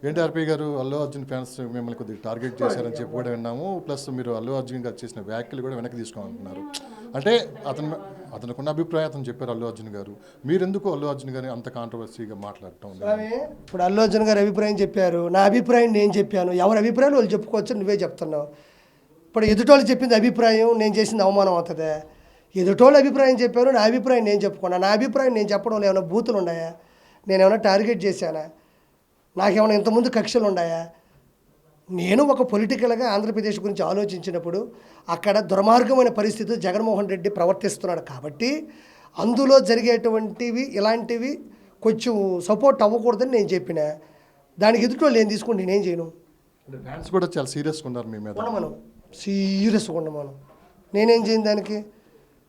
ఏంటి ఆర్పి గారు, అల్లు అర్జున్ ఫ్యాన్స్ మిమ్మల్ని కొద్దిగా టార్గెట్ చేశారని చెప్పి కూడా విన్నాము. ప్లస్ మీరు అల్లు అర్జున్ గారు చేసిన వ్యాఖ్యలు కూడా వెనక్కి తీసుకోమంటున్నారు. అంటే అతనుకున్న అభిప్రాయం అతను చెప్పారు అల్లు అర్జున్ గారు. మీరెందుకు అల్లు అర్జున్ గారిని అంత కాంట్రవర్సీగా మాట్లాడటం? ఇప్పుడు అల్లు అర్జున్ గారు అభిప్రాయం చెప్పారు, నా అభిప్రాయం నేను చెప్పాను. ఎవరి అభిప్రాయం వాళ్ళు చెప్పుకోవచ్చు, నువ్వే చెప్తున్నావు. ఇప్పుడు ఎదుటోళ్ళు చెప్పింది అభిప్రాయం, నేను చేసింది అవమానం అవుతుందా? ఎదుటోళ్ళు అభిప్రాయం చెప్పారు, నా అభిప్రాయం నేను చెప్పుకున్నా. నా అభిప్రాయం నేను చెప్పడంలో ఏమైనా బూతులు ఉన్నాయా? నేను ఏమైనా టార్గెట్ చేశానా? నాకేమైనా ఇంతకుముందు కక్షలు ఉన్నాయా? నేను ఒక పొలిటికల్గా ఆంధ్రప్రదేశ్ గురించి ఆలోచించినప్పుడు అక్కడ దుర్మార్గమైన పరిస్థితి జగన్మోహన్ రెడ్డి ప్రవర్తిస్తున్నాడు కాబట్టి అందులో జరిగేటువంటివి ఇలాంటివి కొంచెం సపోర్ట్ అవ్వకూడదని నేను చెప్పిన. దానికి ఎదుటోళ్ళు ఏం తీసుకుని నేనేం చేయను. ఫ్యాన్స్ కూడా చాలా సీరియస్గా ఉన్నారు మీ మీద. ఉండమను, సీరియస్గా ఉండమను. నేనేం చేయను దానికి.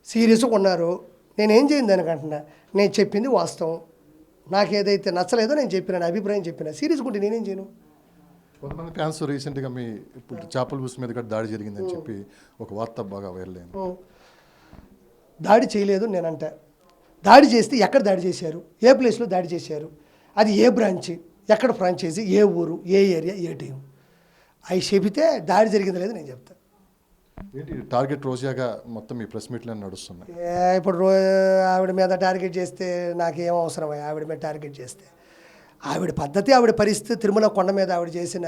సీరియస్గా ఉన్నారు, నేనేం చేయను దానికి అంటున్నా. నేను చెప్పింది వాస్తవం. నాకు ఏదైతే నచ్చలేదో నేను చెప్పిన, నా అభిప్రాయం చెప్పిన. సీరియస్గా ఉంటే నేనేం చేయను. కొంతమంది ఫ్యాన్స్ రీసెంట్గా మీ ఇప్పుడు చేపల పులుసు మీద కూడా దాడి జరిగిందని చెప్పి ఒక వార్త బాగా వైరల్ అయింది. దాడి చేయలేదు నేనంట. దాడి చేస్తే ఎక్కడ దాడి చేశారు, ఏ ప్లేస్లో దాడి చేశారు, అది ఏ బ్రాంచ్, ఎక్కడ ఫ్రాంచైజీ, ఏ ఊరు, ఏ ఏరియా, ఏ టీం, అవి చెబితే దాడి జరిగింది లేదు నేను చెప్తాను. ఏంటి టార్గెట్ రోజాగా మొత్తం మీ ప్రెస్ మీట్లో నడుస్తున్నాయి. ఇప్పుడు ఆవిడ మీద టార్గెట్ చేస్తే నాకేం అవసరమా? ఆవిడ మీద టార్గెట్ చేస్తే ఆవిడ పద్ధతి, ఆవిడ పరిస్థితి, తిరుమల కొండ మీద ఆవిడ చేసిన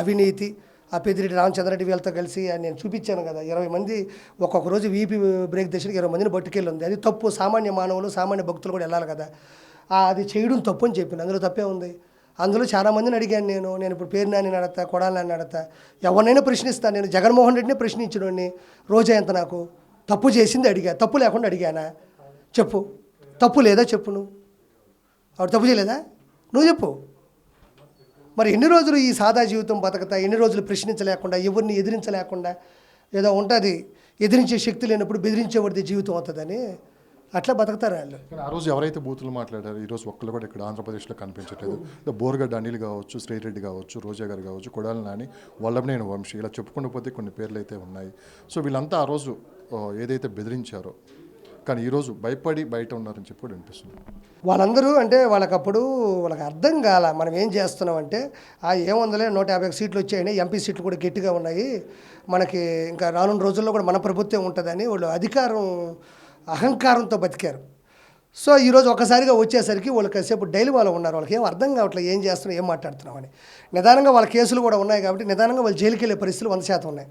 అవినీతి, ఆ పెద్దిరెడ్డి రామచంద్రరెడ్డి వీళ్ళతో కలిసి నేను చూపించాను కదా. 20 మంది ఒక్కొక్క రోజు వీపీ బ్రేక్ దర్శనకి 20 మందిని పట్టుకెళ్ళి ఉంది. అది తప్పు. సామాన్య మానవులు, సామాన్య భక్తులు కూడా వెళ్ళాలి కదా. అది చేయడం తప్పు అని చెప్పింది. అందులో తప్పే ఉంది. అందులో చాలామందిని అడిగాను నేను ఇప్పుడు పేరు నాని నడతా, కొడాలి నాని నడతా, ఎవరినైనా ప్రశ్నిస్తాను. నేను జగన్మోహన్ రెడ్డిని ప్రశ్నించడాన్ని. రోజా ఎంత నాకు తప్పు చేసింది అడిగా, తప్పు లేకుండా అడిగానా? చెప్పు, తప్పు లేదా చెప్పు. నువ్వు ఆవిడ తప్పు చేయలేదా? నువ్వు చెప్పు. మరి ఎన్ని రోజులు ఈ సాదా జీవితం బతకతా, ఎన్ని రోజులు ప్రశ్నించలేకుండా, ఎవరిని ఎదిరించలేకుండా, ఏదో ఉంటుంది ఎదిరించే శక్తి లేనప్పుడు బెదిరించేవాడిది జీవితం అవుతుందని అట్లా బతుకుతారు వాళ్ళు. ఆ రోజు ఎవరైతే బూతులు మాట్లాడారు ఈరోజు ఒక్కళ్ళు కూడా ఇక్కడ ఆంధ్రప్రదేశ్లో కనిపించట్లేదు. బోర్గడ్డ అనిల్ కావచ్చు, శ్రీరెడ్డి రెడ్డి కావచ్చు, రోజా గారు కావచ్చు, కొడాలి నాని, వల్లభనేని వంశీ, ఇలా చెప్పుకుంటూ పోతే కొన్ని పేర్లు అయితే ఉన్నాయి. సో వీళ్ళంతా ఆ రోజు ఏదైతే బెదిరించారో కానీ ఈరోజు భయపడి బయట ఉన్నారని చెప్పి కూడా అనిపిస్తుంది. వాళ్ళందరూ అంటే వాళ్ళకప్పుడు వాళ్ళకి అర్థం కాల మనం ఏం చేస్తున్నామంటే, ఏముందలే 150 సీట్లు వచ్చాయని, ఎంపీ సీట్లు కూడా గట్టిగా ఉన్నాయి, మనకి ఇంకా రానున్న రోజుల్లో కూడా మన ప్రభుత్వం ఉంటుందని వాళ్ళు అహంకారంతో బతికారు. సో ఈరోజు ఒకసారిగా వచ్చేసరికి వాళ్ళు కాసేపు డైలీమాలో ఉన్నారు. వాళ్ళకి ఏం అర్థం కావట్లేదు, ఏం చేస్తున్నాం, ఏం మాట్లాడుతున్నామని. నిదానంగా వాళ్ళ కేసులు కూడా ఉన్నాయి కాబట్టి నిదానంగా వాళ్ళు జైలుకి వెళ్ళే పరిస్థితులు 100% ఉన్నాయి.